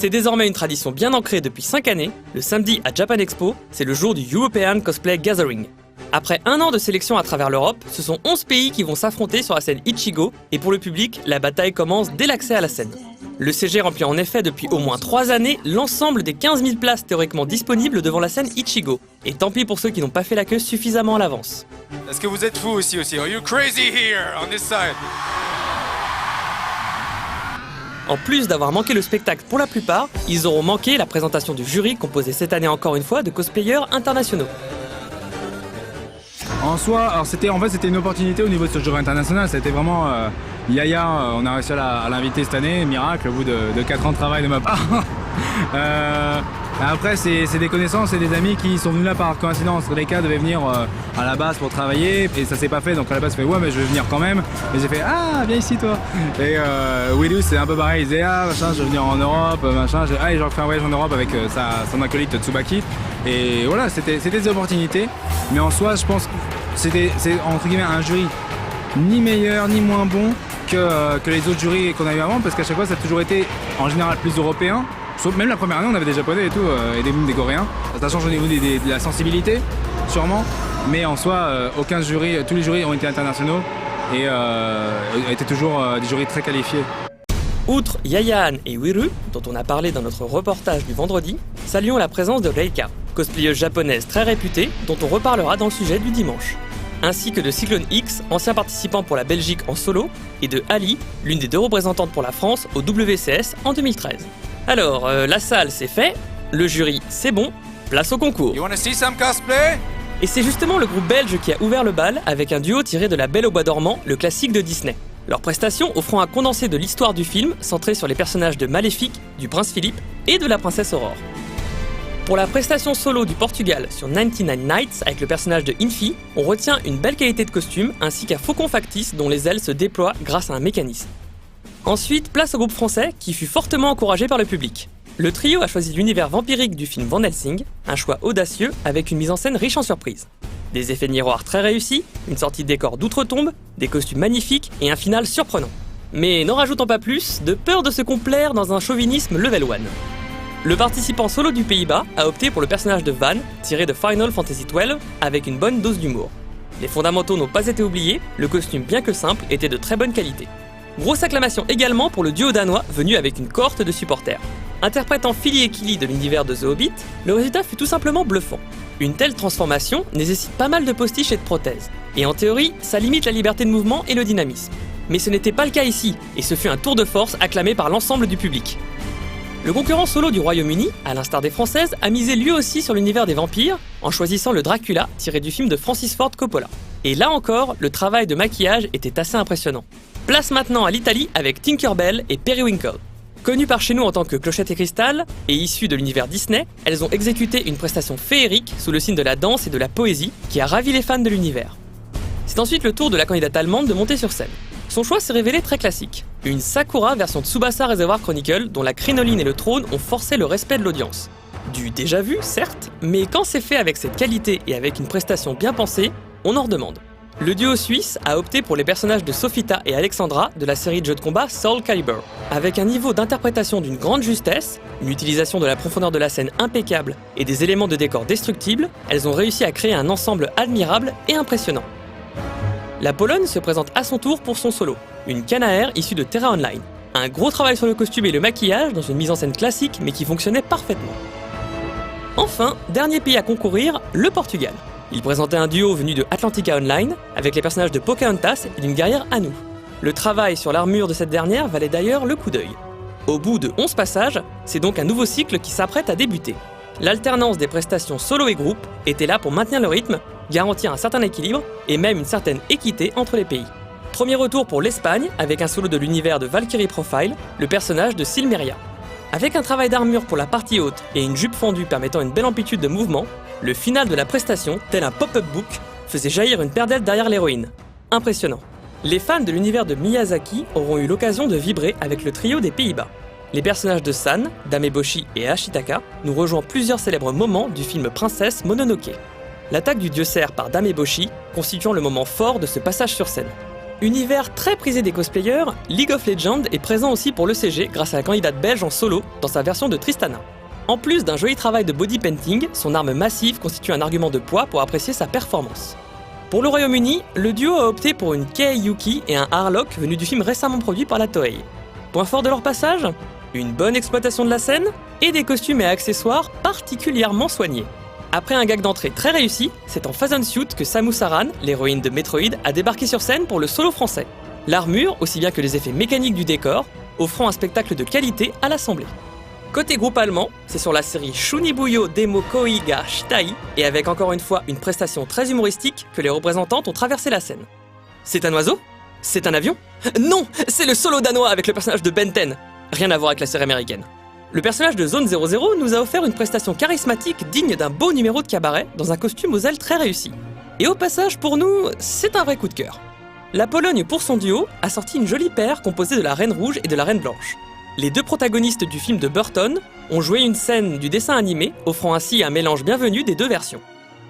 C'est désormais une tradition bien ancrée depuis 5 années, le samedi à Japan Expo, c'est le jour du European Cosplay Gathering. Après un an de sélection à travers l'Europe, ce sont 11 pays qui vont s'affronter sur la scène Ichigo, et pour le public, la bataille commence dès l'accès à la scène. Le CG remplit en effet depuis au moins 3 années l'ensemble des 15 000 places théoriquement disponibles devant la scène Ichigo. Et tant pis pour ceux qui n'ont pas fait la queue suffisamment à l'avance. Est-ce que vous êtes fous aussi? Are you crazy here on this side? En plus d'avoir manqué le spectacle pour la plupart, ils auront manqué la présentation du jury composé cette année encore une fois de cosplayers internationaux. En soi, alors c'était une opportunité au niveau de ce jury international, ça a été vraiment Yaya, on a réussi à l'inviter cette année, miracle, au bout de 4 ans de travail de ma part. Après c'est des connaissances et des amis qui sont venus là par coïncidence. Reka devait venir à la base pour travailler et ça s'est pas fait, donc à la base il fait ouais mais je vais venir quand même. Et j'ai fait ah viens ici toi. Et Willou c'est un peu pareil, il disait ah machin je vais venir en Europe, machin, j'ai fait un voyage en Europe avec son acolyte Tsubaki. Et voilà, c'était des opportunités, mais en soi je pense que c'est entre guillemets un jury ni meilleur ni moins bon que les autres jurys qu'on a eu avant, parce qu'à chaque fois ça a toujours été en général plus européen. Sauf même la première année on avait des japonais et tout, et des coréens. Ça change au niveau de la sensibilité sûrement, mais en soi tous les jurys ont été internationaux et étaient toujours des jurys très qualifiés. Outre Yayaan et Wiru, dont on a parlé dans notre reportage du vendredi, saluons la présence de Reika, cosplayeuse japonaise très réputée dont on reparlera dans le sujet du dimanche, ainsi que de Cyclone X, ancien participant pour la Belgique en solo, et de Ali, l'une des 2 représentantes pour la France au WCS en 2013. Alors, la salle c'est fait, le jury c'est bon, place au concours. You wanna see some cosplay? Et c'est justement le groupe belge qui a ouvert le bal avec un duo tiré de La Belle au Bois dormant, le classique de Disney. Leur prestation offrant un condensé de l'histoire du film centré sur les personnages de Maléfique, du prince Philippe et de la princesse Aurore. Pour la prestation solo du Portugal sur 99 Nights avec le personnage de Infi, on retient une belle qualité de costume ainsi qu'un faucon factice dont les ailes se déploient grâce à un mécanisme. Ensuite, place au groupe français qui fut fortement encouragé par le public. Le trio a choisi l'univers vampirique du film Van Helsing, un choix audacieux avec une mise en scène riche en surprises. Des effets de miroir très réussis, une sortie de décor d'outre-tombe, des costumes magnifiques et un final surprenant. Mais n'en rajoutons pas plus, de peur de se complaire dans un chauvinisme level 1. Le participant solo du Pays-Bas a opté pour le personnage de Van, tiré de Final Fantasy XII, avec une bonne dose d'humour. Les fondamentaux n'ont pas été oubliés, le costume bien que simple était de très bonne qualité. Grosse acclamation également pour le duo danois venu avec une cohorte de supporters. Interprétant Philly et Killy de l'univers de The Hobbit, le résultat fut tout simplement bluffant. Une telle transformation nécessite pas mal de postiches et de prothèses, et en théorie, ça limite la liberté de mouvement et le dynamisme. Mais ce n'était pas le cas ici, et ce fut un tour de force acclamé par l'ensemble du public. Le concurrent solo du Royaume-Uni, à l'instar des Françaises, a misé lui aussi sur l'univers des vampires, en choisissant le Dracula tiré du film de Francis Ford Coppola. Et là encore, le travail de maquillage était assez impressionnant. Place maintenant à l'Italie avec Tinkerbell et Periwinkle. Connues par chez nous en tant que Clochette et Cristal, et issues de l'univers Disney, elles ont exécuté une prestation féerique sous le signe de la danse et de la poésie qui a ravi les fans de l'univers. C'est ensuite le tour de la candidate allemande de monter sur scène. Son choix s'est révélé très classique. Une Sakura version Tsubasa Reservoir Chronicle dont la crinoline et le trône ont forcé le respect de l'audience. Du déjà vu, certes, mais quand c'est fait avec cette qualité et avec une prestation bien pensée, on en redemande. Le duo suisse a opté pour les personnages de Sophita et Alexandra de la série de jeux de combat Soul Calibur. Avec un niveau d'interprétation d'une grande justesse, une utilisation de la profondeur de la scène impeccable et des éléments de décor destructibles, elles ont réussi à créer un ensemble admirable et impressionnant. La Pologne se présente à son tour pour son solo, une canne à air issue de Terra Online. Un gros travail sur le costume et le maquillage dans une mise en scène classique mais qui fonctionnait parfaitement. Enfin, dernier pays à concourir, le Portugal. Il présentait un duo venu de Atlantica Online, avec les personnages de Pocahontas et d'une guerrière Anu. Le travail sur l'armure de cette dernière valait d'ailleurs le coup d'œil. Au bout de 11 passages, c'est donc un nouveau cycle qui s'apprête à débuter. L'alternance des prestations solo et groupe était là pour maintenir le rythme, garantir un certain équilibre et même une certaine équité entre les pays. Premier retour pour l'Espagne, avec un solo de l'univers de Valkyrie Profile, le personnage de Silmeria. Avec un travail d'armure pour la partie haute et une jupe fendue permettant une belle amplitude de mouvement, le final de la prestation, tel un pop-up book, faisait jaillir une paire d'ailes derrière l'héroïne. Impressionnant. Les fans de l'univers de Miyazaki auront eu l'occasion de vibrer avec le trio des Pays-Bas. Les personnages de San, Dameboshi et Ashitaka nous rejoignent plusieurs célèbres moments du film Princesse Mononoke. L'attaque du dieu cerf par Dameboshi constituant le moment fort de ce passage sur scène. Univers très prisé des cosplayers, League of Legends est présent aussi pour l'ECG grâce à la candidate belge en solo dans sa version de Tristana. En plus d'un joli travail de body painting, son arme massive constitue un argument de poids pour apprécier sa performance. Pour le Royaume-Uni, le duo a opté pour une Kei Yuki et un Harlock venu du film récemment produit par la Toei. Point fort de leur passage ? Une bonne exploitation de la scène et des costumes et accessoires particulièrement soignés. Après un gag d'entrée très réussi, c'est en Phazon Suit que Samus Aran, l'héroïne de Metroid, a débarqué sur scène pour le solo français. L'armure, aussi bien que les effets mécaniques du décor, offrant un spectacle de qualité à l'assemblée. Côté groupe allemand, c'est sur la série Shunibuyo Demo Koi ga Shitai, et avec encore une fois une prestation très humoristique que les représentantes ont traversé la scène. C'est un oiseau ? C'est un avion ? Non, c'est le solo danois avec le personnage de Ben 10. Rien à voir avec la série américaine. Le personnage de Zone 00 nous a offert une prestation charismatique digne d'un beau numéro de cabaret dans un costume aux ailes très réussi. Et au passage, pour nous, c'est un vrai coup de cœur. La Pologne, pour son duo, a sorti une jolie paire composée de la Reine Rouge et de la Reine Blanche. Les deux protagonistes du film de Burton ont joué une scène du dessin animé, offrant ainsi un mélange bienvenu des deux versions.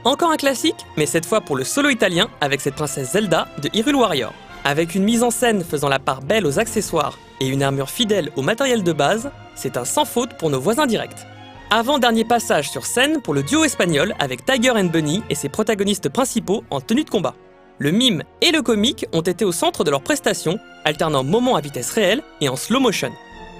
Encore un classique, mais cette fois pour le solo italien avec cette princesse Zelda de Hyrule Warrior. Avec une mise en scène faisant la part belle aux accessoires et une armure fidèle au matériel de base, c'est un sans faute pour nos voisins directs. Avant-dernier passage sur scène pour le duo espagnol avec Tiger and Bunny et ses protagonistes principaux en tenue de combat. Le mime et le comique ont été au centre de leur prestation, alternant moments à vitesse réelle et en slow motion.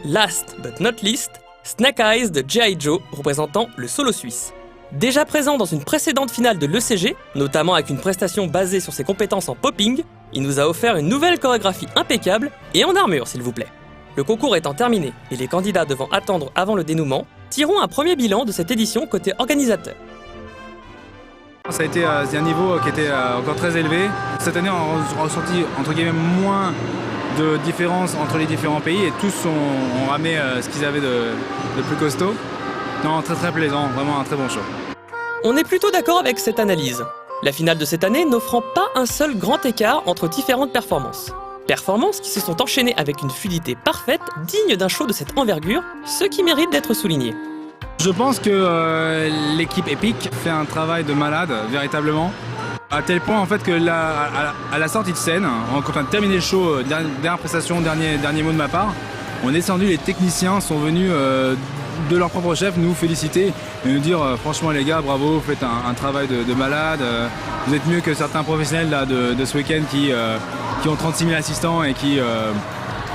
Last but not least, Snake Eyes de G.I. Joe représentant le solo suisse. Déjà présent dans une précédente finale de l'ECG, notamment avec une prestation basée sur ses compétences en popping, il nous a offert une nouvelle chorégraphie impeccable et en armure s'il vous plaît. Le concours étant terminé et les candidats devant attendre avant le dénouement, tirons un premier bilan de cette édition côté organisateur. Ça a été un niveau qui était encore très élevé. Cette année, on a ressenti entre guillemets moins de différence entre les différents pays et tous ont ramené ce qu'ils avaient de plus costaud. Non, très très plaisant, vraiment un très bon show. On est plutôt d'accord avec cette analyse. La finale de cette année n'offrant pas un seul grand écart entre différentes performances. Performances qui se sont enchaînées avec une fluidité parfaite, digne d'un show de cette envergure, ce qui mérite d'être souligné. Je pense que l'équipe Epic fait un travail de malade, véritablement. À tel point en fait que à la sortie de scène, quand on a terminé le show, dernière prestation, dernier mot de ma part, on est descendu, les techniciens sont venus de leur propre chef nous féliciter et nous dire franchement les gars, bravo, vous faites un travail de malade, vous êtes mieux que certains professionnels là, de ce week-end qui ont 36 000 assistants et qui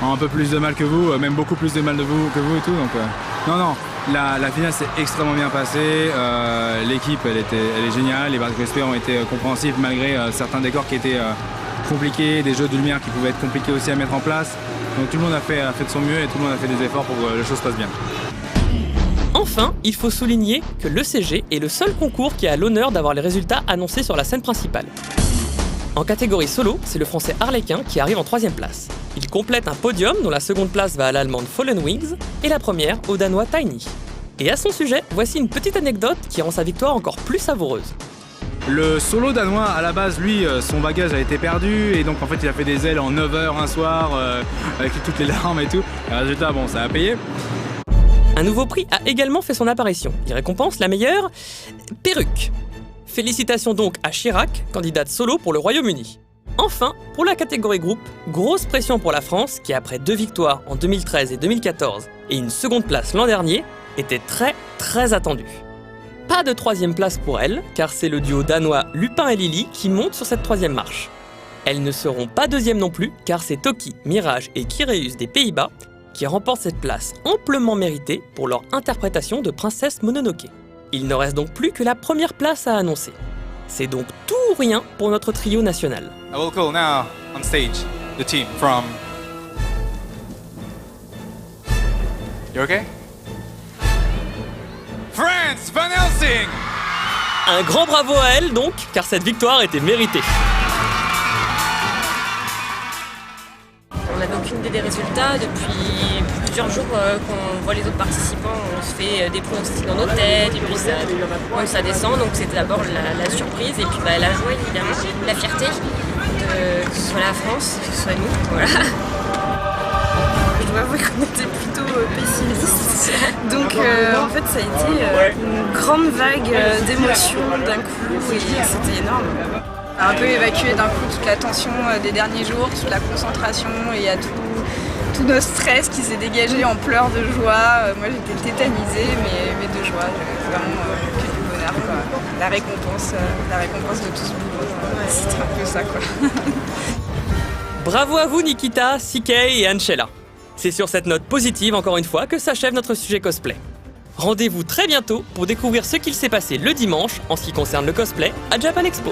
ont un peu plus de mal que vous, même beaucoup plus de mal que vous et tout. Donc, non, la finale s'est extrêmement bien passée, l'équipe elle est géniale, les participants ont été compréhensifs malgré certains décors qui étaient compliqués, des jeux de lumière qui pouvaient être compliqués aussi à mettre en place. Donc tout le monde a fait de son mieux et tout le monde a fait des efforts pour que les choses se passent bien. Enfin, il faut souligner que l'ECG est le seul concours qui a l'honneur d'avoir les résultats annoncés sur la scène principale. En catégorie solo, c'est le français Harlequin qui arrive en 3ème place. Il complète un podium dont la seconde place va à l'allemande Fallen Wings et la première au danois Tiny. Et à son sujet, voici une petite anecdote qui rend sa victoire encore plus savoureuse. Le solo danois, à la base, lui, son bagage a été perdu et donc en fait il a fait des ailes en 9 heures un soir avec toutes les larmes et tout. Et résultat, bon, ça a payé. Un nouveau prix a également fait son apparition. Il récompense la meilleure perruque. Félicitations donc à Chirac, candidate solo pour le Royaume-Uni. Enfin, pour la catégorie groupe, grosse pression pour la France qui, après 2 victoires en 2013 et 2014 et une seconde place l'an dernier, était très attendue. Pas de 3ème place pour elle, car c'est le duo danois Lupin et Lily qui monte sur cette 3ème marche. Elles ne seront pas 2ème non plus, car c'est Toki, Mirage et Kireus des Pays-Bas qui remportent cette place amplement méritée pour leur interprétation de Princesse Mononoke. Il ne reste donc plus que la première place à annoncer. C'est donc tout ou rien pour notre trio national. I will call now on stage the team from... You okay? France, Van Helsing! Un grand bravo à elle donc, car cette victoire était méritée. On n'avait aucune idée des résultats. Depuis plusieurs jours qu'on voit les autres participants, on se fait des pronostics dans nos têtes et puis ça descend. Donc c'était d'abord la surprise et puis la joie évidemment, la fierté que ce soit la France, que ce soit nous. Voilà. Je dois avouer qu'on était plutôt pessimistes. Donc en fait ça a été une grande vague d'émotions d'un coup et c'était énorme. Un peu évacuer d'un coup toute la tension des derniers jours, toute la concentration, et il y a tout notre stress qui s'est dégagé en pleurs de joie. Moi j'étais tétanisée mais de joie, vraiment que du bonheur quoi. La récompense de tout ce boulot, c'était un peu ça quoi. Bravo à vous Nikita, CK et Anchela. C'est sur cette note positive encore une fois que s'achève notre sujet cosplay. Rendez-vous très bientôt pour découvrir ce qu'il s'est passé le dimanche en ce qui concerne le cosplay à Japan Expo.